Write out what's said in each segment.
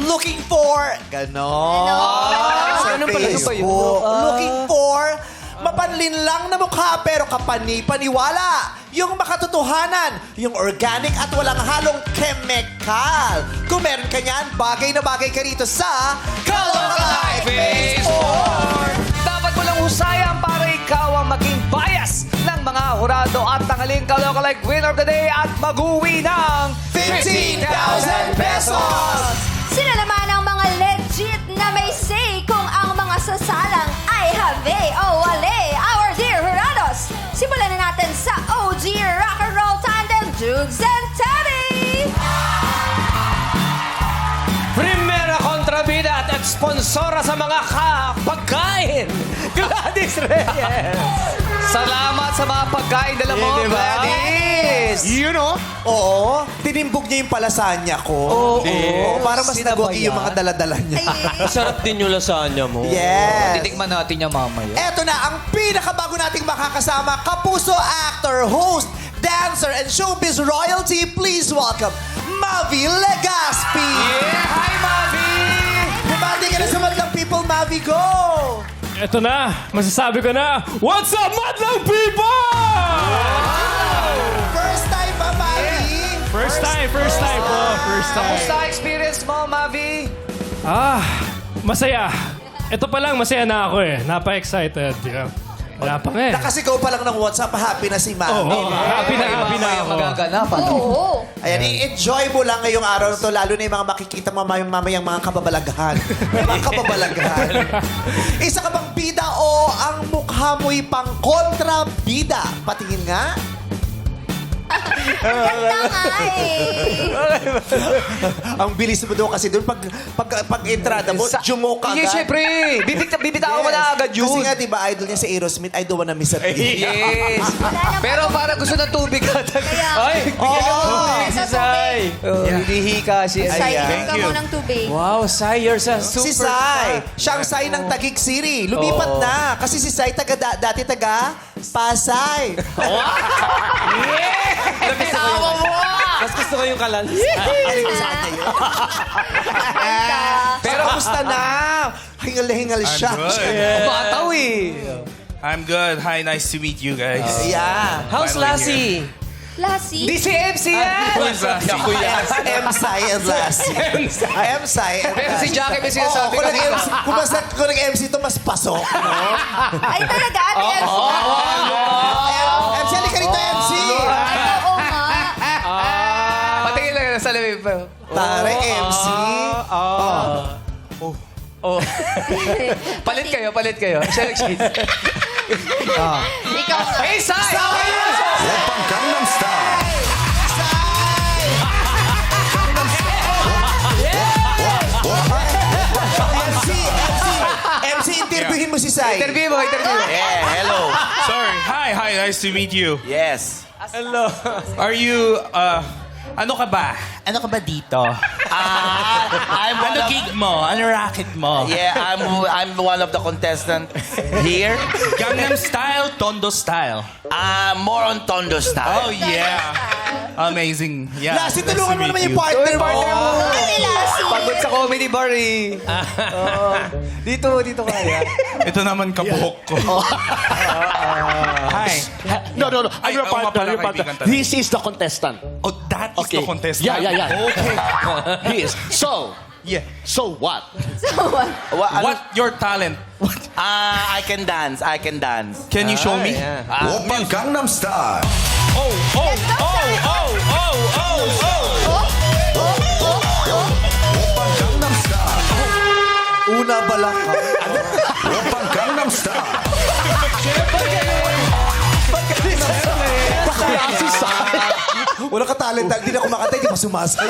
looking for... Ganon. Sa Ganun pala ba yun? Facebook. Looking for... Mapanlin lang na mukha pero kapani-paniwala. Yung makatotohanan, yung organic at walang halong chemical. Kung meron ka niyan, bagay na bagay ka rito sa Kalokalike Facebook! Dapat mo lang husayan para ikaw ang maging bias ng mga hurado at tanghaling Kalokalike Winner of the Day at mag-uwi ng 15,000 pesos! Sino naman ang mga legit na may say kung ang mga sasalang ay have o wale? Our dear Hurados! Simulan na natin sa OG Rock and Roll Tandem, Jugs and Teddy! Primera kontrabida at sponsora sa mga pagkain, Gladys Reyes. Salamat sa mga pagkain dala mo, Gladys. You know? Oo. Tinimbog niya yung palasanya ko. Oo. Para mas nagwagi yung mga daladala niya. Masarap din yung lasagna mo. Yes. Titikman natin niya mamaya. Eto na ang pinakabago nating makakasama, kapuso actor, host, dancer, and showbiz royalty. Please welcome Mavi Legaspi. Yeah! Hi, Mavi! Bumati ka na sa Madlang People, Mavi, go! Ito na, masasabi ko na, what's up, Madlang people? First time ba, Mavi? First time po. First time. Kamusta experience mo, Mavi? Masaya. Ito pa lang, masaya na ako eh. Napa-excited. Yeah. Wala pa nga eh. Nakasigaw pa lang ng WhatsApp, happy na si Mavi. Happy na Yung ako. magaganap, ano? Oo. Ayan, i-enjoy mo lang ngayong araw na to, lalo na yung mga makikita mo mamayang mga kababalaghan. Yung mga kababalaghan. Isa ka bang bida o ang mukha mo'y pang kontrabida? Patingin nga. Ganda nga eh. Ang bilis mo daw kasi doon pag entrada mo, jumo ka Hindi, agad. syempre. Bibitaw ko na agad yun. Kasi nga, di ba, idol niya si Aerosmith, I don't wanna miss a thing. Yes. Pero para gusto ng tubig ata. Kaya, Ay, si Sai. Hihika si Sai, Ayan. ka mo ng tubig. Wow, Sai, you're a Si Sai. Siyang Sai ng Taguig City. Lumipat na. Kasi si Sai dati taga Pasay. Nabisawa mo! Mas gusto ko yung kalan. Pero kamusta na? Hingal-hingal siya. Umataw eh. I'm good. Hi, nice to meet you guys. Yeah. How's Finally Lassie? Lassie? Di si MC yan! Who is that? M-Sai and Lassie. M-Sai and Pero si Jackie may sinasabi kung kanina. kung nag-MC to, mas pasok. No? Ay, talaga? Ate MC? MC, halika rito, MC. Oo nga. Patingin lang sa labi pa. Tare, MC. Palit kayo. Siya nag-shades. Ikaw nga. Hey, Sai! Opang Gangnam Style. MC, interviewin mo si Sai. Interview mo. Yeah, hello. Sorry. Hi, nice to meet you. Yes. Are you, ano ka ba? Ano ka ba dito? I'm one Ano of, gig mo? Ano racket mo? yeah, I'm one of the contestants here. Gangnam Style, Tondo Style. More on Tondo style. Oh, yeah. Amazing. Yeah. Lassie, nice to tulungan mo meet naman you. yung partner mo. Ate Lassie. Pagod sa comedy bar eh. Dito kaya. Ito naman kabuhok ko. Hi. No. Ay, I'm your oo nga partner. pala, Your partner. kaibigan talaga. This is the contestant. Oh, that is the contestant. Yeah. Okay. He is. So, Yeah. so what? So, what? What your talent? What? I can dance. Can you show me? Opang Gangnam Style. Opang Gangnam Style. Una balak ka. Opang Gangnam Style. Wala ka talent. Hindi na kumakanta, hindi pa sumasay.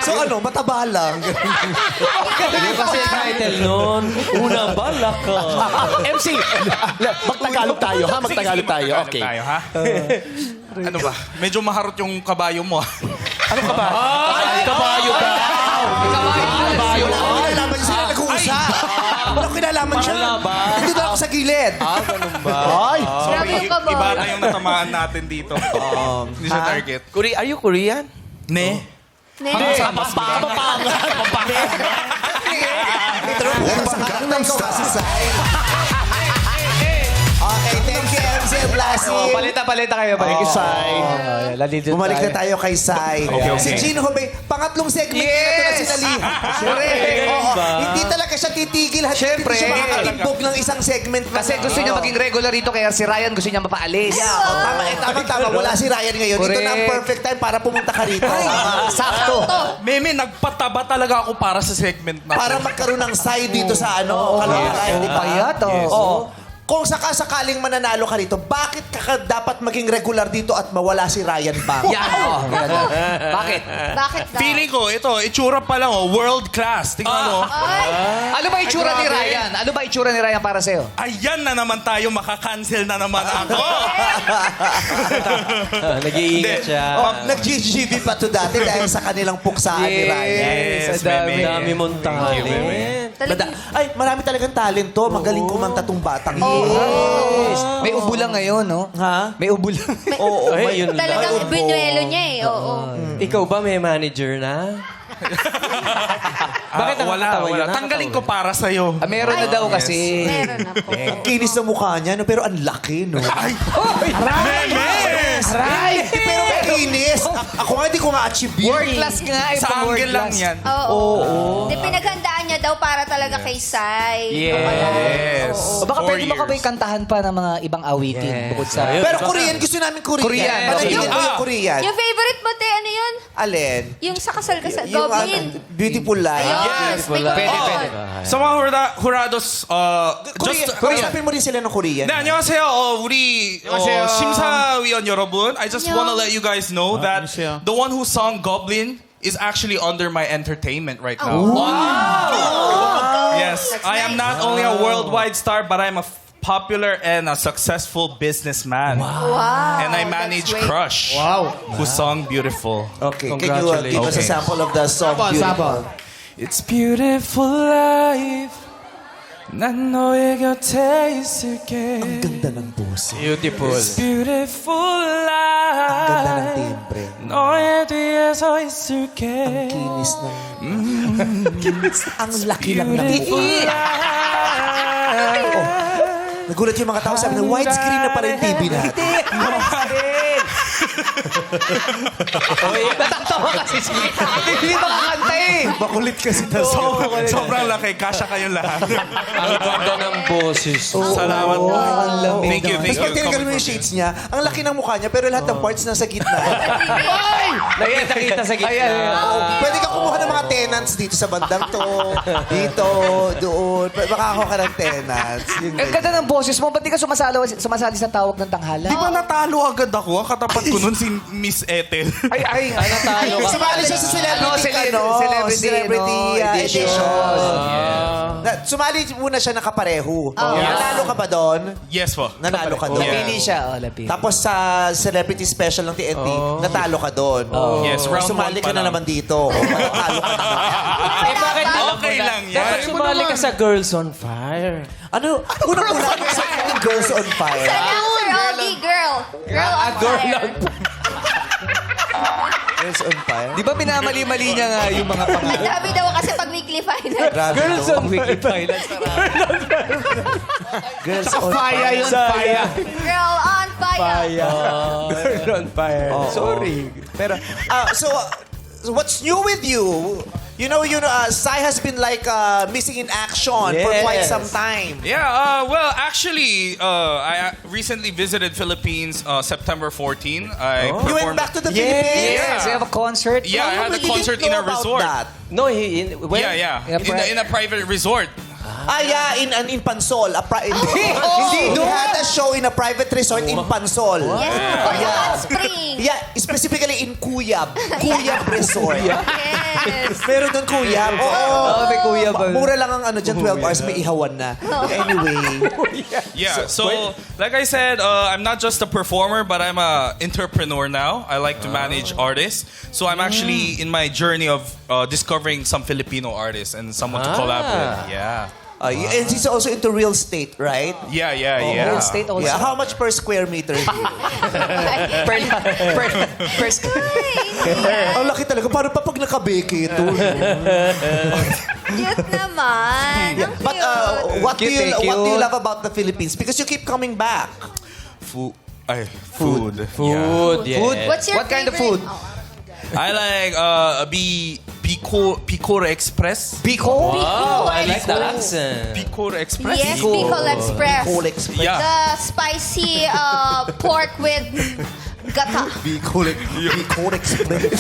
So ano, mataba lang. Kasi title nun, unang balak ka. MC, magtagalog tayo, ha? Magtagalog tayo. Okay. Tayo, ha? Ano ba? Medyo maharot yung kabayo mo. Ano ka ba? Ay, kabayo ka. Wala akong kinalaman siya sila nag-uusap. Wala akong kinalaman siya. Nandito lang ako sa gilid. Ganun ba? Ay. Grabe yung kabaw. Iba na yung natamaan natin dito. Hindi siya target. Are you Korean? Ne? Gangnam Style. Okay, thank you, MC and Lassie. Palita kayo. Thank you, Sai. Bumalik na tayo kay Sai. Si Gino Hobay, pangatlong segment na ito na sinalihan. Oo, hindi talaga siya titigil. Siyempre. Hindi siya makakatimbog ng isang segment. Kasi gusto niya maging regular rito, kaya si Ryan gusto niya mapaalis. Tama. Wala si Ryan ngayon. Ito na ang perfect time para pumunta ka rito. Sakto. Meme, nagpataba talaga ako para sa segment na. Para magkaroon ng Sai dito sa Kaloocan, di ba? Payat, Oo. Kung sakasakaling mananalo ka rito, bakit ka dapat maging regular dito at mawala si Ryan Bang? Yan, Bakit? Bakit daw? Feeling ko, ito, itsura pa lang, world class. Tingnan mo. Ano ba itsura ni grabe. Ryan? Ano ba itsura ni Ryan para sa'yo? Ayan na naman tayo, makakancel na naman ako. Nag-iingat siya. Nag-GGB pa to dati dahil sa kanilang puksaan ni Ryan. Yes, Ang dami mong talent. Ay, marami talagang talento. Magaling kumanta tong batang Yes. May ubo lang ngayon, no? Ha? May ubo lang. Oo, Ay, yun lang. Talagang binuelo niya eh. Oo. Ikaw ba may manager na? Bakit nakakatawa yun? Tanggalin ko para sa'yo. Meron na daw kasi. Meron na po. Ang kinis na mukha niya, no? Pero ang laki, no? Ay! Pero may kinis. Ako nga, di ko nga-achieve yun. World class nga eh. Sa pang world angle lang class. yan. Oo. Di pinaghandaan niya daw para talaga kay Sai. Yes. O baka 4 pwede mo ka ba years. kantahan pa ng mga ibang awitin bukod sa... Pero Korean, gusto namin Korean. Korean. Panagiging ko yung Korean. Yung favorite mo, te, ano yun? Alin? Yung sa kasal-kasal. Yung Goblin. Beautiful Life. Ayun. May Pwede. Sa mga hurados, Korean. just... Kausapin mo rin sila ng Korean. 네, 안녕하세요. 우리 심사위원 여러분. I just want to let you guys know that the one who sung Goblin is actually under my entertainment right now. Yes, That's I am nice. not only a worldwide star, but I'm a popular and a successful businessman. Wow. And I manage that's great. Crush, who sung Beautiful. Okay, can you give us a sample of the song? Beautiful? It's beautiful life. 난 너의 곁에 있을게. Ang ganda ng boses. Beautiful. Beautiful life. Ang ganda ng timbre. 너의 뒤에 서 있을게. Kinis ng... Ang laki lang ng buhay. Nagulat yung mga tao, sabi na widescreen na pala yung TV natin. Natatawa kasi siya. Hindi makakanta eh. Makulit kasi na sobrang laki. Kasya kayong lahat. Ang ganda ng boses. Salamat po. Thank you, thank Tapos pag you. tinignan mo yung shades niya, ang laki ng mukha niya, pero lahat ng parts nasa gitna. Nakita sa gitna. Pwede ka kumuha ng mga tenants dito sa bandang to, dito, doon. Makakuha ka ng tenants. Yun Ang ganda ng boses mo. Ba't di ka sumasali sa tawag ng tanghala? Di ba natalo agad ako? Ang katapat ko nun si Miss Ethel. Ay, natalo ka. Sumali siya sa celebrity edition. Sumali muna siya nakapareho. Nanalo ka ba doon? Yes po. Nanalo ka doon. Napili siya. Napili. Tapos sa celebrity special ng TNT, natalo ka doon. Yes, round Sumali one ka pa na lang. naman dito. Natalo ka na. Eh, bakit Okay lang Dapat yan. sumali ka sa Girls on Fire. Ano? Unang-una sa Girls on Fire. Sana Sir Ogie, girl. Girl on fire. Girls on Fire? Di ba minamali-mali niya nga yung mga pangalan? Sabi daw kasi pag weekly final. Grabe Girls to. on Weekly Finals. Girls on Fire. Yun, fire. Girl on fire. Girls on Fire. Sorry. Pero, so what's new with you? You know, Sai has been like missing in action for quite some time. Yeah, well, actually, I recently visited Philippines September 14. I You went performed- back to the Philippines? Yes, we have a concert. Yeah, I had a concert in a resort. No, when? Yeah. In a private resort. In Pansol. He had a show in a private resort in Pansol. Yes, Hot Spring. Yeah, specifically in Cuyab. Cuyab Resort. Yes. Meron doon Cuyab. Oo. may Cuyab. Mura lang ang dyan, 12 hours, may ihawan na. Anyway. Yeah, so like I said, I'm not just a performer, but I'm a entrepreneur now. I like to manage artists. So I'm actually in my journey of discovering some Filipino artists and someone to collab with. Yeah. And he's also into real estate, right? Yeah, yeah, yeah. Real estate also. Yeah. How much per square meter? Per Ang laki talaga. Paano pa pag nakabeke ito? Cute naman. Ang But cute. what do Cute, you cute. love about the Philippines? Because you keep coming back. Food. Food. Yeah. Food, yeah. What's your What kind of favorite? food? I like Picor Express. Bicol? Oh, I like that accent. Picor Express. Yes, Bicol Express. Bicol Express. Yeah. The spicy pork with gata. Bicol Express.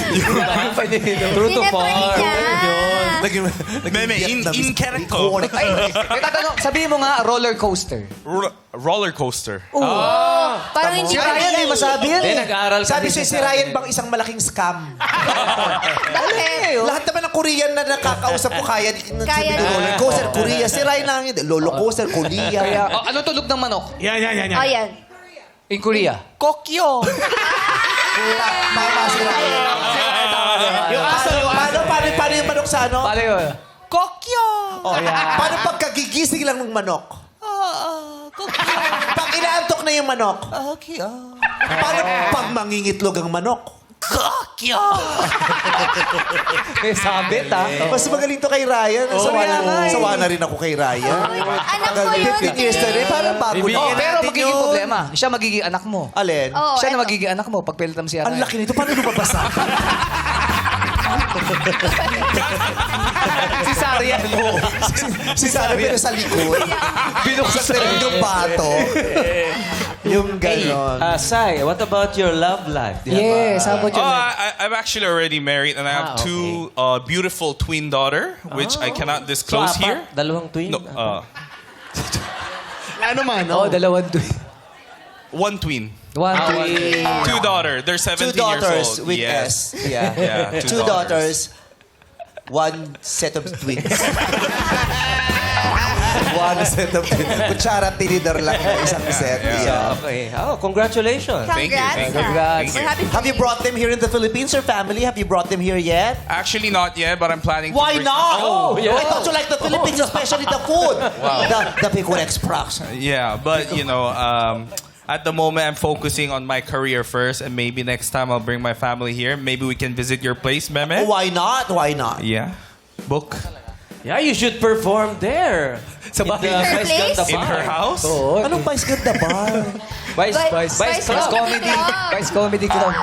True to form. Meme, in character. Ay, may tatanong, sabihin mo nga, roller coaster. Roller coaster. Parang hindi Si Ryan, di masabi yan Hindi, eh. nag-aaral ka Sabi din si Ryan bang isang malaking scam? Bakit? Lahat naman ng Korean na nakakausap ko kaya Kaya sabi na. roller coaster, Korea. Si Ryan lang yun. Lolo coaster, Korea. Kaya, anong tulog ng manok? Yan. Oh, yan. In Korea? Kokyo. Tama si Ryan. Yung aso, Paano yung manok sa ano? Paano yun? Kokyo. Oh, paano pagkagigising lang ng manok? Pag inaantok na yung manok? Paano pag mangingitlog ang manok? Kokyo. May sabit ah. Mas magaling to kay Ryan. Sawa na rin ako kay Ryan. Anak ko yun. 15 years na rin, parang bago na. Oh, pero natin magiging yun. problema. Siya magiging anak mo. Alin? Oh, Siya na eto. magiging anak mo pag pilitan mo si Ang Ryan. laki nito. Paano lumabasa? Si Sarian. Si Sarah pero sa likod. Binuksan na rin yung bato. Yung ganon. Sai, what about your love life? Do you Yes, how have about your I'm actually already married and I have two beautiful twin daughter, which I cannot disclose here. Dalawang twin? No, Ano man, Oh, dalawang twin. one twin. One twin. Two daughter. They're 17 Two daughters years old. with yes. S. Yeah. Yeah, Two daughters. One set of twins. One set of twins. Kutsara tinidor lang na isang set. Yeah. Okay. Oh, congratulations. Thank you, thank you. Congrats. Thank you. We're happy for Have you brought them here in the Philippines, your family? Have you brought them here yet? Actually, not yet, but I'm planning to Why bring- not? Oh, yeah. I thought you like the Philippines, especially the food. The Picor Express. Yeah, but you know, at the moment I'm focusing on my career first, and maybe next time I'll bring my family here. Maybe we can visit your place, Meme. Why not? Why not? Yeah. Book Yeah, you should perform there. Sa bahay. Her place? in her house. Anong Vice Ganda Bar? Vice Comedy. Vice Comedy Club.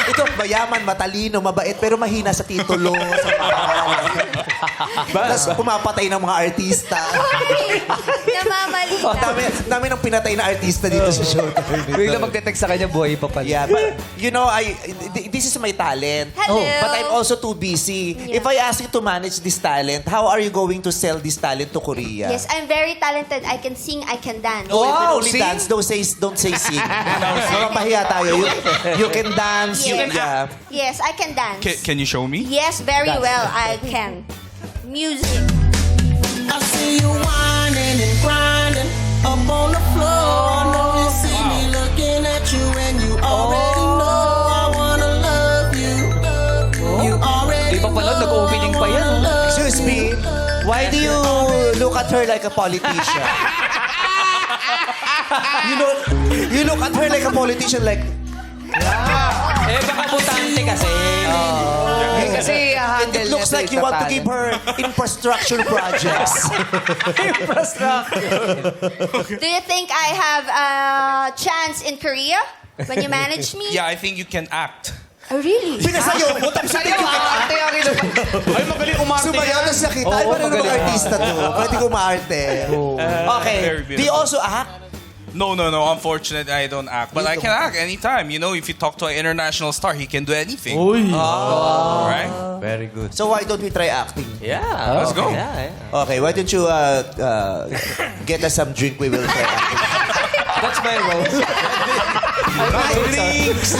Ito, mayaman, matalino, mabait, pero mahina sa titulo. Sa Tapos pumapatay ng mga artista. Namamali lang. Dami ng pinatay na artista dito sa show. Bigla magte-text sa kanya, buhay pa pala. Yeah, but you know, this is my talent. Hello. But I'm also too busy. Yeah. If I ask you to manage this talent, how are you going to sell this talent to Korea? Yes, I'm very talented. I can sing, I can dance. Oh, Wow, only sing? dance. Don't say sing. Makapahiya tayo. You can dance. Yes. Yes, I can dance. Can you show me? Yes, very well, I can. Music. I see you whining and grinding up on the floor. I know you see me looking at you, and you already know I wanna love you. You already Di pa pala, nag-opening pa yan. Excuse me, why do you look at her like a politician? You look at her like a politician, like, Eh, baka butante kasi. Kasi handle it looks like you want to give her infrastructure projects. Do you think I have a chance in Korea when you manage me? Yeah, I think you can act. Oh, really? Pinasayaw mo, tapos Sayo, ate ang ino. Ay, magaling umarte. sumayaw na siya kita. Ay, paano mga artista to? Pwede kumarte. Okay, Very do you also act? No. Unfortunately, I don't act, but I can act anytime. You know, if you talk to an international star, he can do anything. Right? Very good. So why don't we try acting? Yeah. Let's go. Yeah, yeah. Okay, why don't you get us some drink? We will try acting. That's my role. Drinks!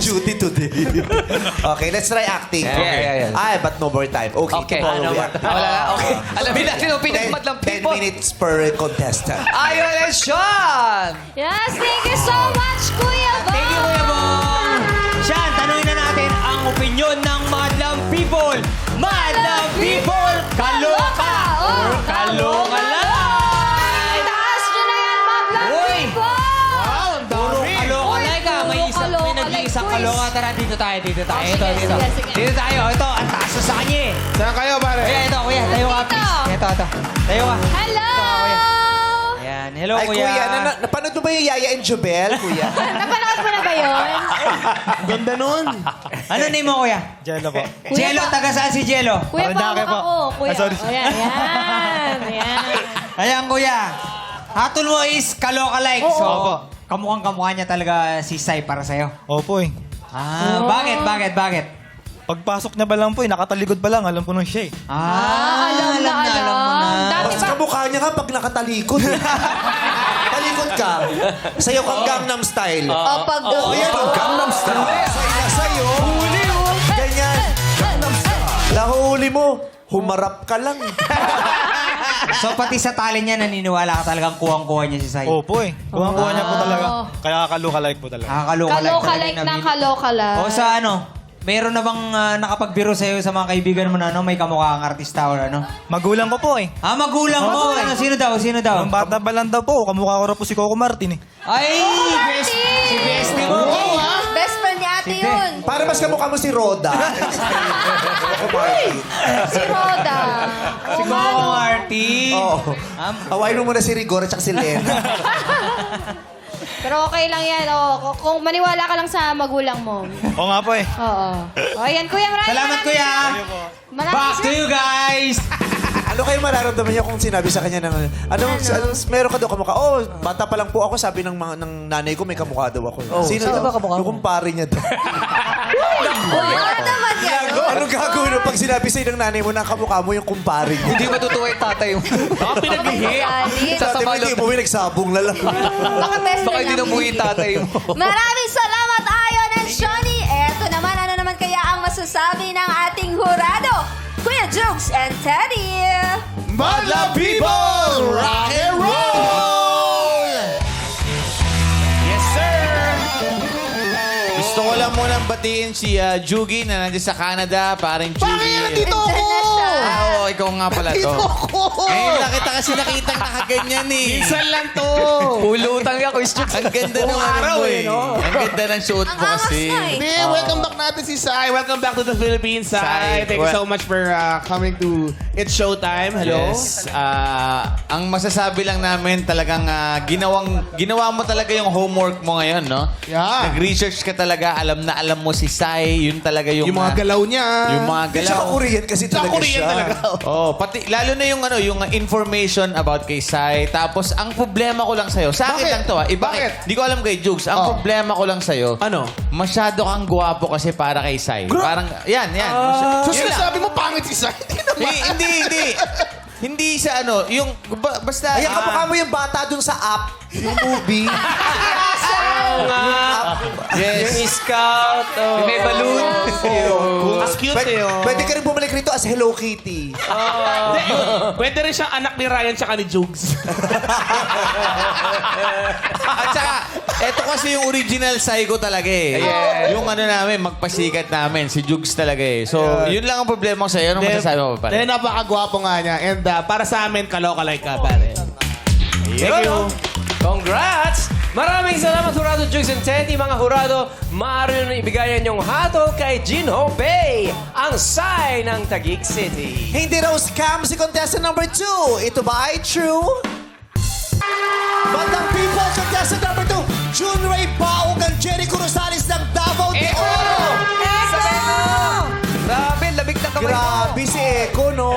Duty today. Okay, let's try acting. Yeah. Ay, but no more time. Okay, Okay. tomorrow we Wala act. na. Okay. Alamin natin ang pinagmad ng 10 people. minutes per contestant. Ayon and Sean! Yes, thank you so much, Kuya Bong! Thank you, Kuya Bong! Sean, tanungin na natin ang opinion ng Madlang People. Madlang People, kaloka or Kaloka, tara, dito tayo. Ito. sige. Dito tayo, ito, ang taas na sa kanya eh. Saan kayo, pare? Kuya, ito, kuya, tayo ka, please. Ito. Tayo ka. Hello! Ayan, hello, Ay, kuya, napanood mo ba yung Yaya and Jubel, kuya? Napanood mo na ba yun? Ganda nun. Ano name mo, kuya? Jello po. Jello, taga saan si Jello? Kuya, pawak ako. Kuya, ayan. Ayan, kuya. Hatol mo is kaloka-like. Oo. So, kamukhang-kamukha niya talaga si Sai para sa'yo. Opo eh. Ah, bakit? Pagpasok niya pa lang po eh, nakataligod pa lang, alam ko nung siya eh. alam mo na. Dati Mas pa, kamukha niya nga pag nakatalikod. Eh. Talikod ka. Sayo kang Gangnam Style. pag... Ayan, Gangnam Style. Sayo. Huli, ganyan. Gangnam Style. Nahuli mo, humarap ka lang. So, pati sa tali niya, naniniwala ka talagang kuwang-kuha niya si Sai. Opo eh. Kuha niya po talaga. Kaya kaloka-like po talaga. Kaloka-like ng kaloka-like. O sa ano, meron na bang nakapagbiro sa'yo sa mga kaibigan mo na ano, may kamukha kang artista or ano? Magulang ko po eh. Ah, magulang mo. Ano, sino daw? Nung bata pa lang daw po, kamukha ko rin po si Coco Martin eh. Ay, si Bestie mo. Best friend ni ate yun. Para mas kamukha mo si Roda. Si Roda. Si Coco Martin. Oo. Hawain mo muna si Rigor at saka si Lena. Pero okay lang yan. Kung maniwala ka lang sa magulang mo. Oo nga po eh. Oo. O, yan, Kuya. Salamat, kuya. Back to you guys. Ano kayo mararamdaman niya kung sinabi sa kanya ng meron ka daw kamukha? Oh, bata pa lang po ako, sabi ng nanay ko may kamukha daw ako. Sino daw? Yung kumpare niya daw. Ano naman yan? Anong gagawin mo pag sinabi sa'yo ng nanay mo na kamukha mo yung kumpare niya? Hindi matutuwa yung tatay mo. Baka pinaglihi. Sa atin mo, hindi umuwi, nagsabong na lang. Baka best Baka friend hindi lang. namuwi yung tatay mo. Maraming salamat, Ayon and Shoni. Eto naman, ano naman kaya ang masasabi ng ating hurado? Kuya Jukes and Teddy. Madla people, rock and roll! Yes, sir! Gusto ko lang munang batiin si Jugi na nandiyan sa Canada. Parang Jugi. Bakit nandito ako? Oo, ikaw nga pala to. Nandito ako! Ngayon lang kita kasi nakitang nakaganyan eh. Minsan lang to. Pulutan ka, Kuya Jukes. Ang ganda ng ano mo eh. Ang ganda ng suot Ang mo angas kasi. na eh. Hindi, welcome back natin si Sai. Welcome back to the Philippines, Sai. Sai, Thank you so much for coming to It's Showtime. Hello. Yes. Ang masasabi lang namin talagang ginawa mo talaga yung homework mo ngayon, no? Yeah. Nag-research ka talaga, alam na alam mo si Sai, yun talaga yung... Yung mga galaw niya. Yung mga galaw. Tsaka Korean kasi Tsaka talaga Korean siya. talaga. Oh, pati lalo na yung yung information about kay Sai. Tapos ang problema ko lang sa'yo, sa akin Bakit? lang to Bakit? Di ko alam kay Jugs. Ang problema ko lang sa'yo, Ano? masyado kang gwapo kasi para kay Sai. Parang, yan. So Yun lang. sinasabi mo pangit si Sai? Hindi. Hindi sa yung, basta... Ayan, kamukha mo yung bata dun sa app. Yung movie. Yes. Yung scout. Yung may balloon. As cute eh. Pwede ka rin bumalik rito as Hello Kitty. Pwede rin siyang anak ni Ryan tsaka ni Jugs. At saka, eto kasi yung original Sai ko talaga eh. Yung namin, magpasikat namin. Si Jugs talaga eh. So, yun lang ang problema ko sa'yo. Anong masasabi mo pa Dahil napakagwapo nga niya. And para sa amin, kaloka-like ka, pare. Thank you. Congrats! Maraming salamat, Hurado Jukes and Teddy. Mga Hurado, maaari nyo na ibigayan yung hatol kay Jinho Bay, ang Sai ng Taguig City. Hindi raw scam si contestant number 2. Ito ba ay true? Bandang people, contestant number 2, June Ray Baug ang Jericho Rosales ng Davao de Oro. Grabe, labig na kamay mo. Grabe si Eko, no?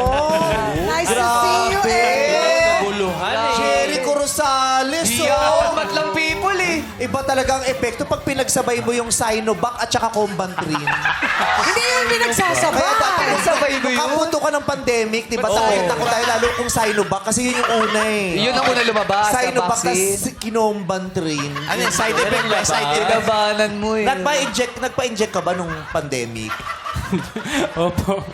Nice to see you, Eko. Buluhan eh. Jericho Rosales, Dapat matlang people eh. Iba talaga ang epekto pag pinagsabay mo yung Sinovac at saka Combantrin. Hindi yung pinagsasabay. Kaya dapat Sabay mo yun? kapunto ka ng pandemic, di ba? Takot tayo lalo kung Sinovac kasi yun yung una eh. Yun ang una lumabas sa Sinovac vaccine. tas Kinombantrin. Ano yung side effect ba? Side effect? Labanan mo eh. Nagpa-inject ka ba nung pandemic? Opo.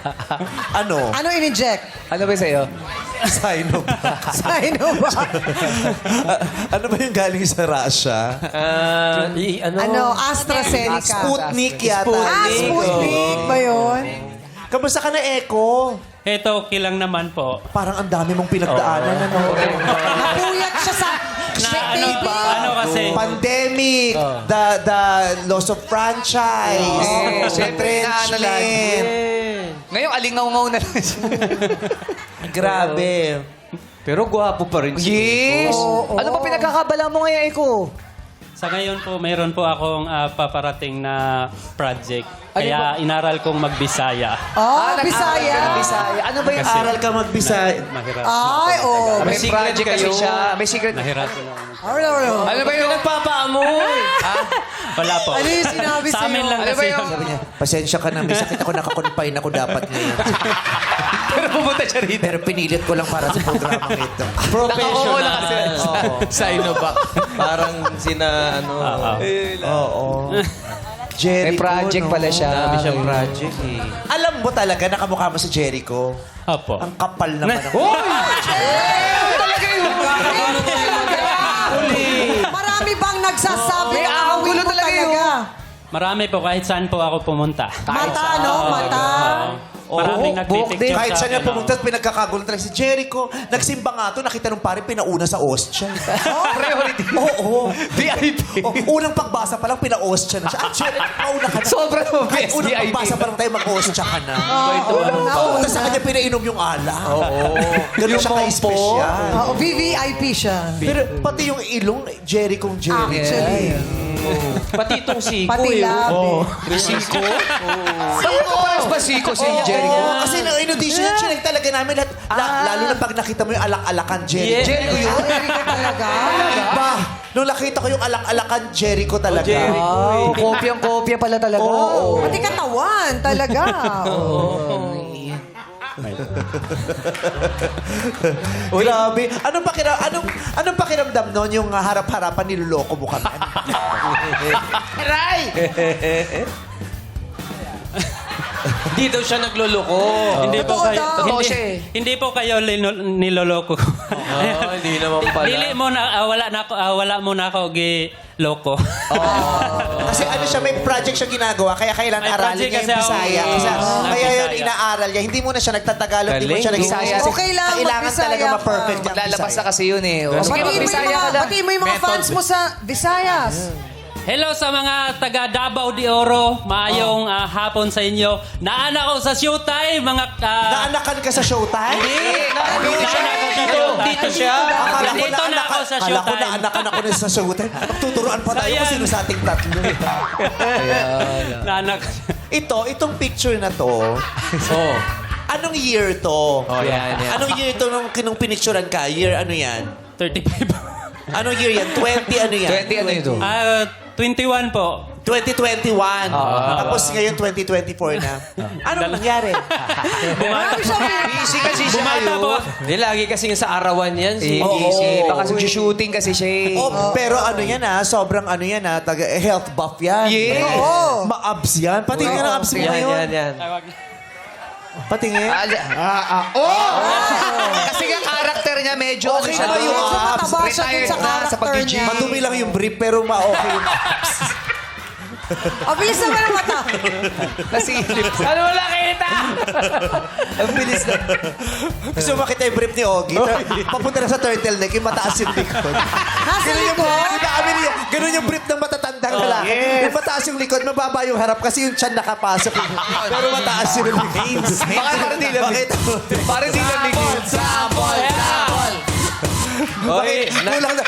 Ano? Ano in-inject? Ano ba sa'yo? Sinovac. Sinovac. Ano ba yung galing sa Russia? AstraZeneca. Sputnik yata. Sputnik ba yun? Kamusta ka na, Eko? Eto, okay lang naman po. Parang ang dami mong pinagdaanan, ano? Napuyat siya sa... Paano kasi? Pandemic, the loss of franchise, Siyempre, retrenchment. Ngayon, alingaw-ngaw na lang siya. Grabe. Pero gwapo pa rin si Yes! Ano ba pinagkakabala mo ngayon, Eko? Sa ngayon po, mayroon po akong paparating na project. Kaya inaral kong magbisaya. Bisaya. Bisaya. Ano ba yung Kasi- Aral ka magbisaya. Mahirap. Ay, oo. May project kasi siya. May secret. Nahirap ko lang. Ano ba yung Nagpapaamoy! Wala po. Ano yung sinabi Sa amin sa'yo? lang Ano ba kasi yung- yun. Pasensya ka na, may sakit ako, nakakonfine ako dapat ngayon. Pero pumunta siya rito. Pero pinilit ko lang para sa programa ito. Professional. kasi. Sinovac. Parang sina, ano. Oo. Jericho, May project pala siya. Dami siyang project eh. Alam mo talaga, nakamukha mo si Jericho. Opo. Ang kapal naman ng... Marami bang nagsasabi May na angulo mo talaga yun. Marami po kahit saan po ako pumunta. Mata, no? Mata. Maraming nagpipicture Kahit saan niya akin, pumunta, pinagkakagulo talaga si Jericho. Nagsimba nga to, nakita nung pare, pinauna sa ostya. Priority. Oo. VIP. Unang pagbasa pa lang, pina-ostya na siya. Ah, Jericho, pauna ka na. Sobrang Kahit obvious. unang VIP. pagbasa pa lang tayo, mag-ostya ka na. Tapos sa kanya, pinainom yung ala. Oo. Ganun siya ka-special. VVIP siya. Pero pati yung ilong, Jericho. Actually. Pati itong siko Pati labi. Siko? Pares ba Siko si Jericho? Oo, kasi na-inaudition yan, chinek talaga namin lahat. Lalo na pag nakita mo yung alak-alakan Jericho. Jericho yun. Jericho talaga. Ba, nung nakita ko yung alak-alakan Jericho talaga. Oh, kopyang-kopya pala talaga. Oo. Pati katawan, talaga. Grabe. Anong pakiramdam nun yung harap-harapan niloloko mo kami? Di daw siya nagluloko. Hindi po Totoo kayo, daw. Totoo hindi, siya eh. hindi po kayo niloloko. Hindi naman pala. Dili mo na, wala mo na ako giloko. Kasi ano siya, may project siya ginagawa, kaya kailangan May aralin project niya yung kasi ako, Bisaya. Kaya yun, Bisaya. inaaral niya. Hindi mo na siya nagtatagalog, hindi mo Galing. siya Bisaya. kasi Okay lang, kailangan mag-Bisaya talaga ka. ma-perfect yung Maglalabas Bisaya. na kasi yun eh. O, sige, magbisaya ka lang. Pati mo yung mga fans mo sa Visayas. Hello sa mga taga Davao de Oro. Maayong hapon sa inyo. Naanak ko sa Showtime, mga... Naanakan ka sa Showtime? Dito siya. Dito na ako sa Kala ko Showtime. naanakan ako na sa Showtime. Magtuturoan pa tayo kung sino sa ating tatlo. Naanak. Itong picture na to, anong year to? yan. Anong year to nung pinicturean ka? Year ano yan? 35. Anong year yan? 20 ano yan? 20 ano yun? 21 po. 2021. Tapos ngayon 2024 na. Anong nangyari? Busy kasi siya Bumata po. Hindi, lagi kasing sa arawan yan. Busy. Baka shooting kasi siya eh. Pero ano yan sobrang ano yan health buff yan. Yeah. Ma-abs yan. Pati nga ng abs mo ngayon. Yan. Pati nga. Kasi nga karakter niya medyo Okay siya na yung doon. abs. Mataba siya dun Retired sa na sa character pag-gym. niya. Madumi lang yung brief pero ma-okay yung abs. Ang bilis naman ang mata. Nasilip. Ano wala kita? Ang bilis na. Gusto mo makita yung brief ni Ogie? Papunta na sa turtleneck, yung mataas yung likod. Nasa likod. Ganun yung brief ng matatandang lalaki. Yung mataas yung likod, mababa yung harap kasi yung tiyan nakapasok. Pero mataas yung likod. Baka parang di lamig. Parang di lamig. Oy,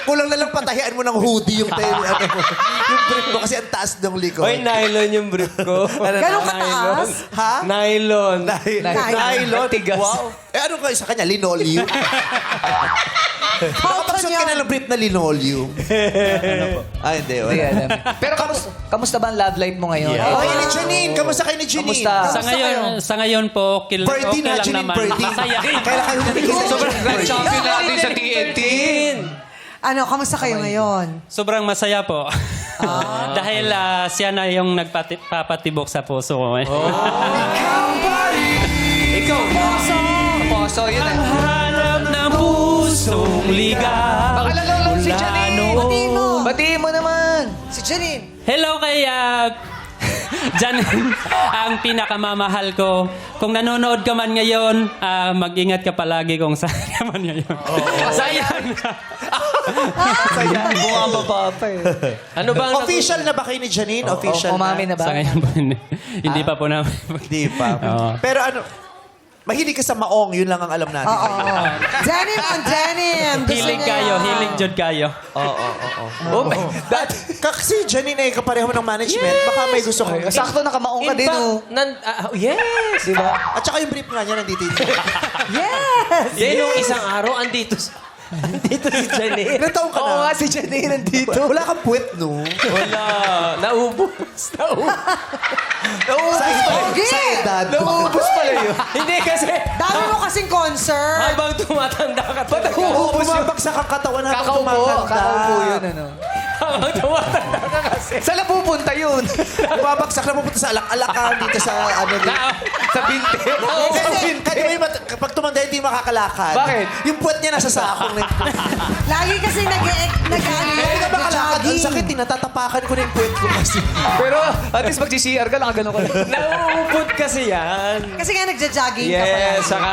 Kulang na lang patahian mo ng hoodie yung yung brief mo kasi ang taas ng likod. Oy, nylon yung brief ko. Ganun kataas? Ha? Nylon. Nylon. Tigas. Wow. Ano kayo sa kanya? Linoleum? Nakapagsuot ka na ng brief na linoleum. Hindi. Hindi Wala. alam. Pero kamusta ba ang love life mo ngayon? Okay, ni Janine. Kamusta kayo ni Janine? Kamusta? Sa ngayon po, Birdie okay na, lang Janine. naman. Birdie. Masaya. Kailan kayo nakikita? Sobrang grand champion natin sa TNT. Ano, kamusta kayo ngayon? Sobrang masaya po. Dahil siya na yung nagpapatibok sa puso ko. Ikaw, Poso, yun eh. Hanap ng pusong liga. Baka lalong si Janine. Batiin mo. Batiin mo naman. Si Janine. Hello kay Janine, ang pinakamamahal ko. Kung nanonood ka man ngayon, mag-ingat ka palagi kung saan ka man ngayon. Sayang. Bumababa pa eh. Ano ba ang Official na ba kayo ni Janine? Official na? Sa ngayon po, hindi pa po namin. Hindi pa. Oo. Pero ano, mahilig ka sa maong, yun lang ang alam natin. Denim on denim. Gusto Hilig niya kayo, yan. hilig jud kayo. Oh my God. Kasi Janine ay kapareho ng management, baka may gusto kang... Sakto nakamaong ka In din, fact, oh. yes! Di ba? At saka yung brief nga niya nandito. Yes! Yan yung isang araw, andito si Janine. Ilan taong ka na? Oo nga, si Janine nandito. Wala kang puwet, no? Wala. Naubos. Pogi! Sa edad. Naubos pala yun. Hindi kasi, Dami mo kasing concert. habang tumatanda ka talaga. Oo, bumabagsak ang katawan habang tumatanda. Kakaupo yun, ano. Habang tumatanda ka kasi. Saan na pupunta yun? Bumabagsak na pupunta sa alak-alakan dito sa ano dito. Sa binte. Kasi may kapag tumanda hindi makalakad. Bakit? Yung puwet niya nasa sakong. Lagi kasi Hindi ka makalakad. Ang sakit, tinatatapakan ko na yung puwet ko kasi. Pero at least mag-CCR ka, nakagano ka lang. Nauupot kasi yan. Kasi nga nagja-jogging ka pa. Yes, saka,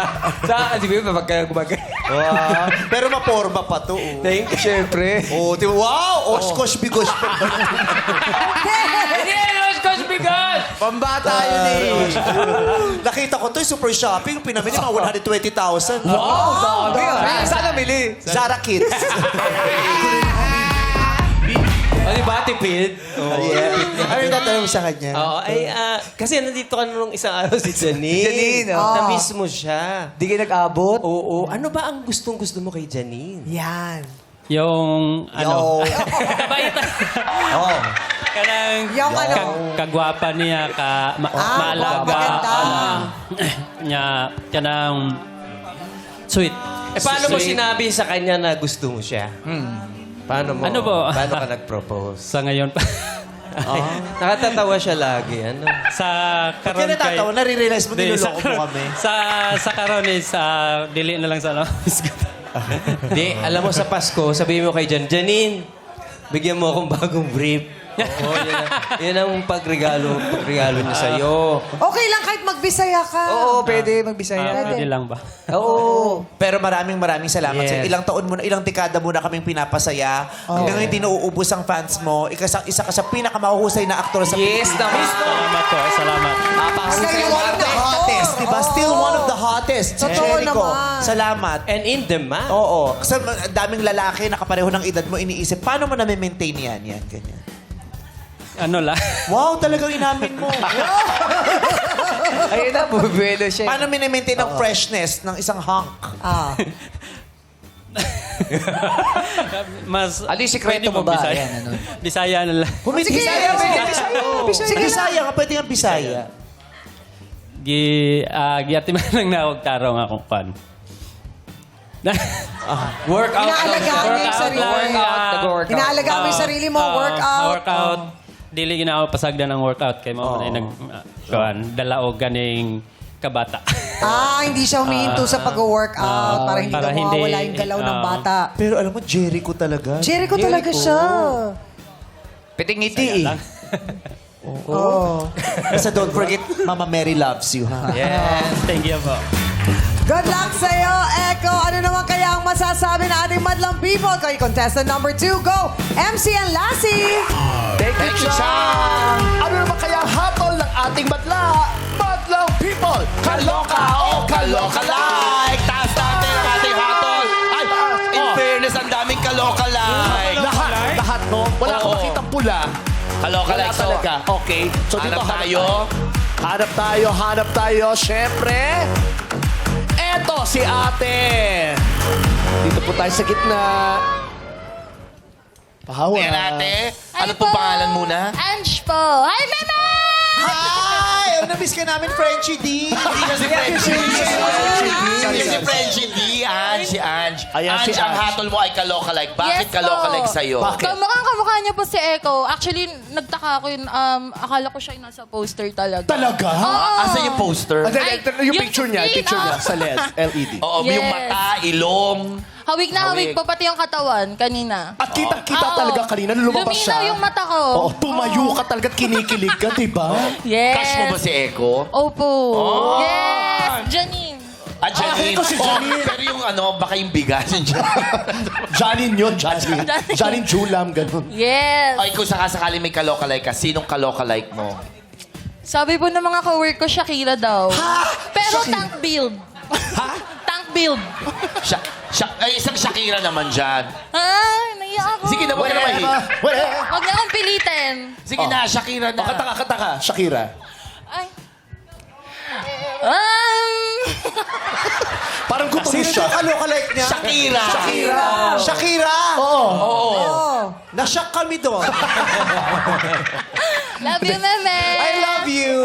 di ba pagka gumagay? Wow. Pero maporma pa to. Oh. Thank you, syempre. Oh, wow! Oshkosh bigosh pa. Hindi, Roscoe's bigas! Pambata yun eh. Nakita ko to, super shopping. Pinamili mga 120,000. Wow, dami ah. Saan namili? Zara Kids. O, di ba, tipid? Ano yung tatanong sa kanya? Oo, ay, kasi nandito ka nung isang araw si Janine. Janine, oh. Na-miss mo siya. Di kayo nag-abot? Oo, ano ba ang gustong-gusto mo kay Janine? Yan. Yung, ano, kabaitan. Oh. Kanang, Yung ano? kagwapa niya, maalaga. maganda. Niya, kanang, sweet. Paano mo Sweet. sinabi sa kanya na gusto mo siya? Paano mo? Ano po? Paano ka nag-propose? Sa ngayon pa. Nakatatawa siya lagi. Ano? Sa Ba't karon ka natatawa? Nare-realize mo, niloloko mo kami. Sa karon is, dili na lang sa alamis ko. Di, alam mo sa Pasko, sabihin mo kay Janine, bigyan mo akong bagong brief. Oo, yan ang pagregalo niya sa'yo. Okay lang kahit magbisaya ka. Oo, pwede magbisaya. Pwede lang ba? Oo. Pero maraming salamat Yes. sa ilang taon mo na, ilang dekada mo na kaming pinapasaya. Hanggang ngayon, hindi nauubos ang fans mo. Isa ka sa pinakamahuhusay na aktor sa Yes, Pilipinas. Salamat po, salamat. Still one of the hottest, di ba? Still one of the hottest. Totoo Jericho, naman. salamat. And in demand. Oo. Kasi daming lalaki na kapareho ng edad mo, iniisip, paano mo na-maintain yan? Yan, ganyan. Ano lang? Wow, talagang inamin mo. Ayun na, bubuelo siya. Paano mini-maintain ang freshness ng isang hunk? Mas, Ano yung sikreto pwede mo ba? Bisaya. Ayan, ano? Bisaya na lang. Bisaya, Bisaya. Bisaya nga, pwede nga Bisaya. Giatiman lang na huwag tarong akong fan. Workout. Inaalagaan mo yung sarili. Nag-workout. Inaalagaan mo yung sarili mo. Workout. Workout. Dili gina ako pasagda ng workout kay mo na dalaog ganing kabata. Hindi siya humihinto sa pag-workout para hindi para daw hindi- mawawala yung galaw ng bata. Pero alam mo, Jericho talaga. Jericho talaga siya. Pitingiti eh. Basta don't forget, Mama Mary loves you. Ha? Yes, thank you po. Good luck sa'yo, Echo. Ano naman kaya ang masasabi ng ating madlang people? Kay contestant number 2, go! MC and Lassie! Thank you, Chang! Ano naman kaya ang hatol ng ating madlang people? Kaloka o kaloka-like! Taas natin ang ating hatol! Ay, In fairness, ang daming kaloka-like. lahat, no? Wala akong Oo. makitang pula. Kaloka-like. Wala talaga. Okay. So, dito Hanap tayo. Hanap tayo. Siyempre, eto si ate. Dito po tayo sa gitna. Pahawa. Ayan, ate. Ano po pangalan muna? Ange po. Hi, Mama! Hi! Na-miss ka namin, Frenchie D. Hindi na si Frenchie. Hindi si Frenchie D. Si Ange. Ayan si Ange, ang Ange. hatol mo ay kaloka-like. Bakit Yes po. kaloka-like sa'yo? Bakit? Kamukha niya po si Echo. Actually, nagtaka ako yun. Akala ko siya yung nasa poster talaga. Talaga? Asan yung poster? Yung picture niya sa LED. LED. Oo, yung Yes. mata, ilong. Hawig na hawig Hawig. pa pati yung katawan kanina. At kitang-kita Oo. talaga kanina nung lumabas Luminaw siya. yung mata ko. Oo, tumayo ka talaga at kinikilig ka, diba? Yes. Crush mo ba si Echo? Opo. Oh. Yes! Janine. Janine. Echo si Janine. Pero yung baka yung bigas. Janine yun, Janine. Janine Julam, ganun. Yes. Ay, kung sakasakali may kaloka-like ka, sinong kaloka-like mo? Sabi po ng mga ka-work ko, Shakira daw. Pero tank build. Tank build. Ay, isang Shakira naman dyan. Naiyak ako. Sige na, huwag ka na mahilig. Huwag na akong pilitin. Sige na, Shakira na. Kataka, Shakira. Ay. Parang gutom siya. Kaloka-like niya? Shakira. Shakira? Oo. Nashock kami doon. Love you, meme. I love you.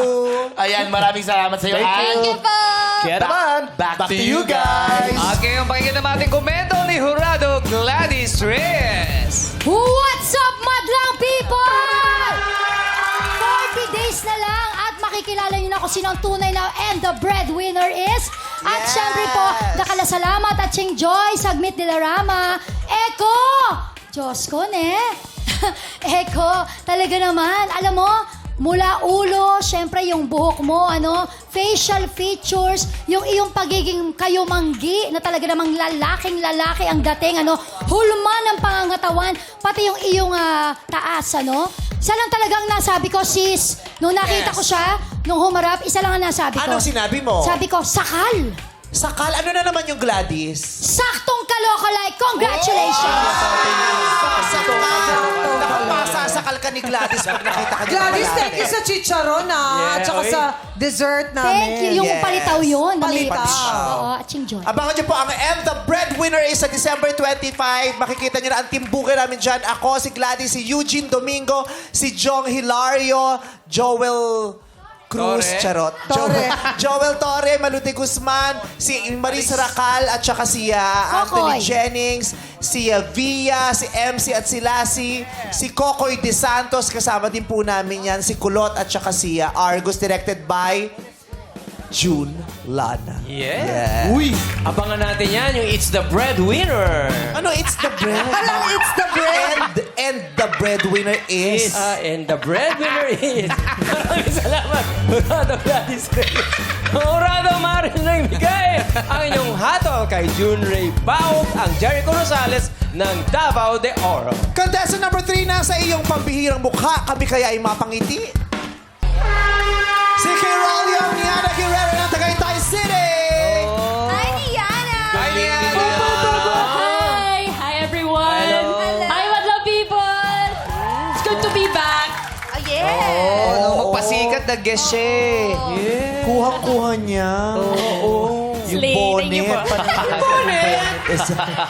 Ayan, maraming salamat sa'yo. Thank you po. Kaya naman, Back to you guys. At ngayong pakinggan naman ating komento ni Jurado Gladys Reyes. What's up, madlang people? 40 days na lang at makikilala niyo na kung sino ang tunay na and the breadwinner is. At syempre po, nakalasalamat at Ching Joy, Sagmit Dilarama, Eko! Diyos ko, ne? Eko, talaga naman, alam mo, mula ulo, syempre yung buhok mo, facial features, yung iyong pagiging kayumanggi na talaga namang lalaking lalaki ang dating, hulman ng pangangatawan, pati yung iyong taas, Isa lang talagang nasabi ko, sis. Nung nakita ko siya, nung humarap, isa lang ang nasabi ko. Anong sinabi mo? Sabi ko, sakal. Sakal? Ano na naman yung Gladys? Saktong kaloka-like. Congratulations! Sakal! Napapasasakal ka ni Gladys pag nakita ka niya. Gladys, thank you sa chicharon, At saka sa dessert namin. Thank you. Yung palitaw yun. Palitaw. Oo, at Ching Joy. Abangan niyo po ang And the Breadwinner is sa December 25. Makikita niyo na ang timbukin namin dyan. Ako, si Gladys, si Eugene Domingo, si Jong Hilario, Joel Cruz, charot. Joel Torre, Malute Guzman, si Maris Racal, at saka si Anthony Jennings, si Via, si MC at si Lassie, si Kokoy De Santos, kasama din po namin yan, si Kulot at saka si Argus, directed by June Lana. Yeah. Uy! Abangan natin yan, yung It's the Breadwinner. Ano, it's the bread? Alam, it's the bread. And the breadwinner is... And the breadwinner is... Maraming salamat, Jurado Gladys Reyes. Jurado Marin na ibigay ang inyong hatol kay June Ray Baut, ang Jericho Rosales ng Davao de Oro. Contestant number 3 na sa iyong pambihirang mukha, kami kaya ay mapangiti? Si Carol Young Niana Guerrero ng Tagaytay City! Hi, Niana! Hi, Niana! Hi! Hi, everyone! Hello. Hi, madlang people! It's good to be back. Oh, yes! Magpasikat na guest siya eh. Kuha-kuha niya. Yung Slay, thank you po.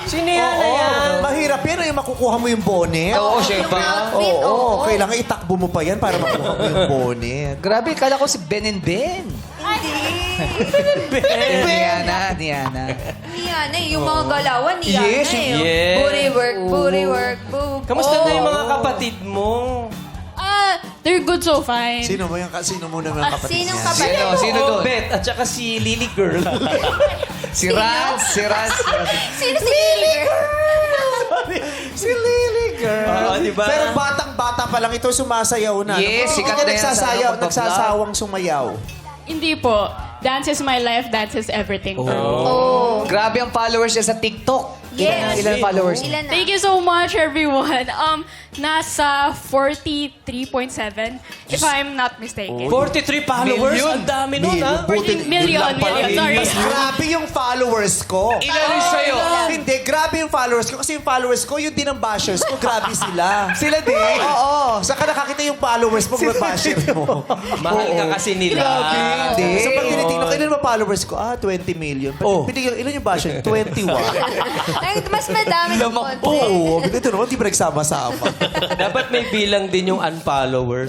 Sino yan na yan? Mahirap yan yung makukuha mo yung bonnet. Oo, syempre. Outfit, Oo, kailangan itakbo mo pa yan para makuha mo yung bonnet. Grabe, kala ko si Ben and Ben. Niana. Niana, yung mga galawan, Niana. Yes, yes. Booty work, boob. Kamusta na yung mga kapatid mo? They're good so fine. Sino mo yung sino mo naman kapatid Sinong niya? kapatid? Sino doon? Bet at saka si Lily Girl. Si Raz. Sino si Lily Si Lily Girl. Oo, diba? Pero batang-bata pa lang ito sumasayaw na. Yes, Hindi sikat ka na yan sa nagsasayaw, pagbablog. nagsasawang sumayaw. Hindi po. Dance is my life, dance is everything. Grabe ang followers niya sa TikTok. Yes. Ilan followers? Ilan na? Thank you so much, everyone. Nasa 43.7, if I'm not mistaken. 43 followers? Million. Ang dami nun, ha? Million, sorry. Mas grabe yung followers ko. Ilan yung sa'yo? Hindi, grabe yung followers ko. Kasi yung followers ko, yun din ang bashers ko. Grabe sila. Sila din? Oo. Saka nakakita yung followers mo, basher mo. Mahal ka kasi nila. Hindi. So pag tinitingnan ko, ilan yung followers ko? 20 million. Pinigyan, ilan yung basher? 21. Ay, mas madami ng konti. Oo. Ito naman, di ba nagsama-sama? Dapat may bilang din yung unfollowers.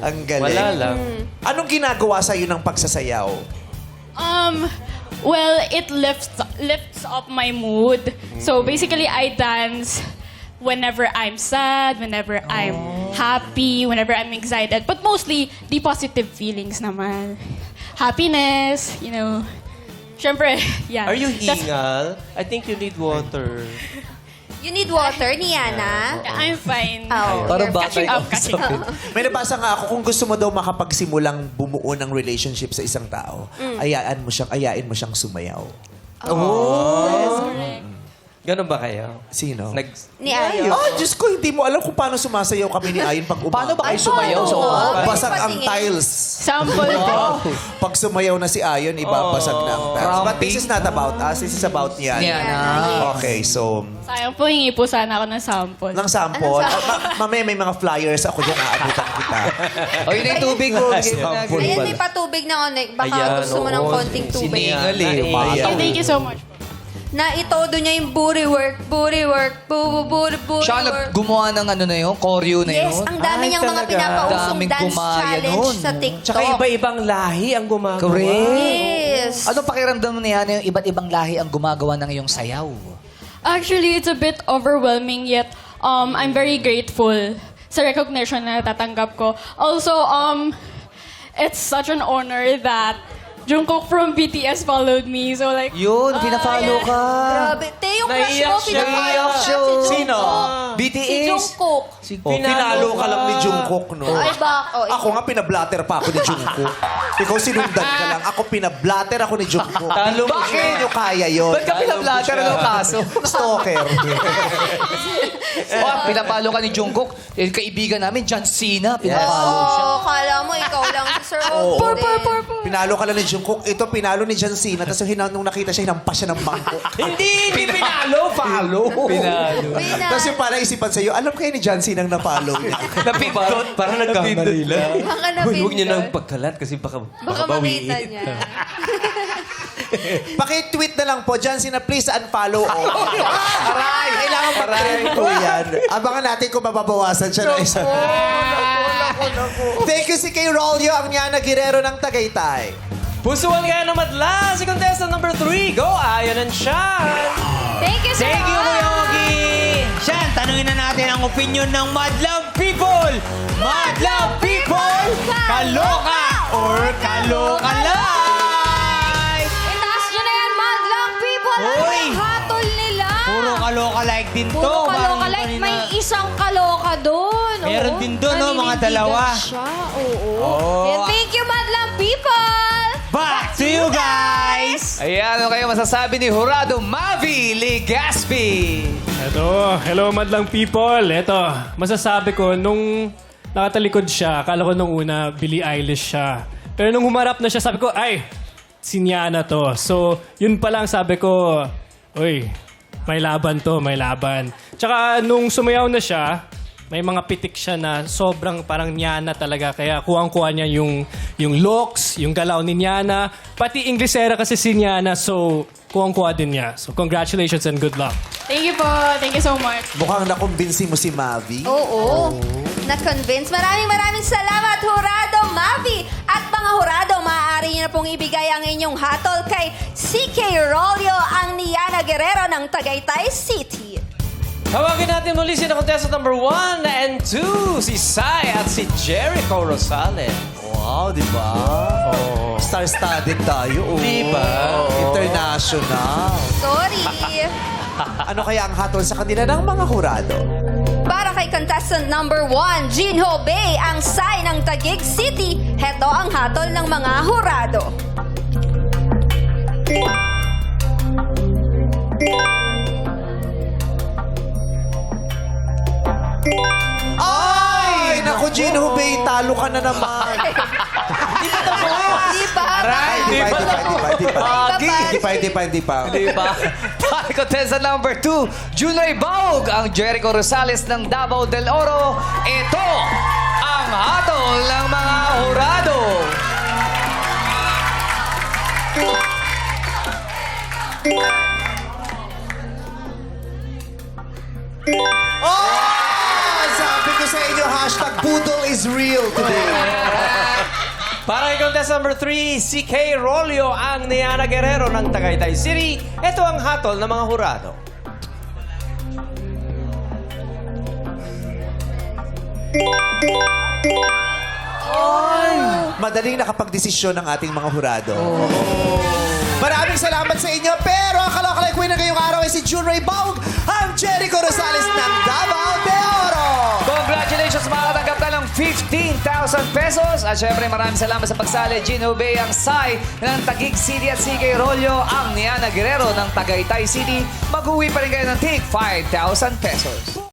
Ang galing. Wala lang. Anong ginagawa sa'yo ng pagsasayaw? Well, it lifts up my mood. So basically, I dance whenever I'm sad, whenever I'm happy, whenever I'm excited. But mostly, the positive feelings naman. Happiness, you know. Syempre, yeah. Are you That's- hingal? I think you need water. You need water, Niana? I'm fine. Oh, You're you're catching up, catching up. May nabasa nga ako, kung gusto mo daw makapagsimulang bumuo ng relationship sa isang tao, ayain mo siyang sumayaw. Oh. Ganun ba kayo? Sino? Ni Ayo. Oh, Diyos ko, hindi mo alam kung paano sumasayaw kami ni Ayon pag umaga. Paano ba kayo sumayaw sa umaga? Basag ang tiles. Sample po. Pag sumayaw na si Ayon, ibabasag na ang tiles. But this is not about us. This is about Niana. Okay, so... Sayang po, hingi po sana ako ng sample. Ng sample. Mamaya may mga flyers ako dyan. Aabutan kita. O, yun yung tubig mo. Ayan, may patubig na Onek. Baka Ayan, gusto mo ng oo. konting tubig. Siningal eh. Thank you so much. Na itodo niya yung booty work, booty Siya work. gumawa ng ano na yun, choreo na yun. Yes, ang dami niyang mga pinapausong Daming dance gumaya challenge nun. sa TikTok. Tsaka iba-ibang lahi ang gumagawa. Correct. Yes. Ano pakiramdam mo niya yung iba't ibang lahi ang gumagawa ng iyong sayaw? Actually, it's a bit overwhelming yet I'm very grateful sa recognition na natatanggap ko. Also, it's such an honor that Jungkook from BTS followed me. So like, Yun, pinafollow ka. Grabe. Te, yung crush Naiyak mo, siya. pinapalo ka. Sino? BTS. Si Jungkook. Pinalo ka lang ni Jungkook, no? Ay, Ako nga, pinablatter pa ako ni Jungkook. Ikaw sinundan ka lang. Ako, pinablatter ako ni Jungkook. Talo mo Bakit siya. nyo kaya yun? Ba't ka pinablatter? Anong kaso? Stalker. Pinapalo ka ni Jungkook. Eh, kaibigan namin, John Cena. Pinapalo siya. Oh, kala mo, ikaw lang, Sir Oo. Oak. Pinalo ka lang ni Jungkook. Ito, pinalo ni John Cena. Tapos nung nakita siya, hinampas siya ng mangkok. Hindi pinalo, follow. Pinalo. Tapos yung pala isipan sa'yo, alam kayo ni John Cena ang na-follow niya. Napindot. Parang nagkamali lang. Baka Uy, huwag niyo napindot. nang pagkalat kasi baka Baka makita niya. Paki-tweet na lang po, John Cena, please unfollow all. Aray! Kailangan mag-trend po yan. Abangan natin kung mababawasan siya na isa. Thank you si Kay Rolio, ang Niana Guerrero ng Tagaytay. Pusuan kaya ng madla si contestant number 3. Go, Ayon and Sean. Thank you, Sir Thank you, Kuya Oak. Ogie. Siyan, tanungin na natin ang opinion ng Madlang People. Madlang People, kaloka or kaloka like? Itaas nyo na yan, Madlang People. Ano Hoy! yung hatol nila? Puro kaloka like din to. Puro Parang kaloka like. kanina- May isang kaloka doon. Meron Oo. din doon, no? Mga Naninindigan dalawa. Siya. Oo. Oh. And thank you, Madlang People. Back to you guys! Ayan, ano kayo masasabi ni Jurado Mavi Legaspi? Hello madlang people. Eto, masasabi ko, nung nakatalikod siya, akala ko nung una, Billie Eilish siya. Pero nung humarap na siya, sabi ko, ay, si Niana to. So, yun pa lang sabi ko, uy, may laban to, may laban. Tsaka nung sumayaw na siya, may mga pitik siya na sobrang parang Niana talaga. Kaya kuwang-kuha niya yung looks, yung galaw ni Niana. Pati Inglesera kasi si Niana, so kuwang-kuha din niya. So congratulations and good luck. Thank you po. Thank you so much. Mukhang nakumbinsi mo si Mavi. Oo. Na-convince. Maraming salamat, Jurado Mavi. At mga Jurado, maaari niyo na pong ibigay ang inyong hatol kay CK Rolio, ang Niana Guerrero ng Tagaytay City. Tawagin natin muli si contestant number 1 and 2, si Sai at si Jericho Rosales. Wow, di ba? Oh. Star-studded tayo. Oh. Di ba? International. Sorry. Ano kaya ang hatol sa kanila ng mga hurado? Para kay contestant number 1, Jinho Bay, ang Sai ng Taguig City. Heto ang hatol ng mga Jurado. Ay! Naku, Jean Hubei, talo ka na naman. Di ba? Ay, di pa. Di ba? Para contestant number 2, Junray Baug, ang Jericho Rosales ng Davao del Oro. Ito ang hatol ng mga hurado. Oh! Sabi ko sa inyo, hashtag poodle is real today. Para kay contestant number 3, si Kay Rolio, ang Niana Guerrero ng Tagaytay City. Ito ang hatol ng mga hurado. Madaling nakapagdesisyon ng ating mga hurado. Maraming salamat sa inyo, pero ang Kaloka Like winner ngayong araw ay si Junray Baug, ang Jericho Rosales ng Davao de Oro. Congratulations, makakatanggap ka ng 15,000 pesos. At syempre, maraming salamat sa pagsali. Gino Bay, ang Sai ng Taguig City at CK Rolyo, ang Niana Guerrero ng Tagaytay City. Mag-uwi pa rin kayo ng tig 5,000 pesos.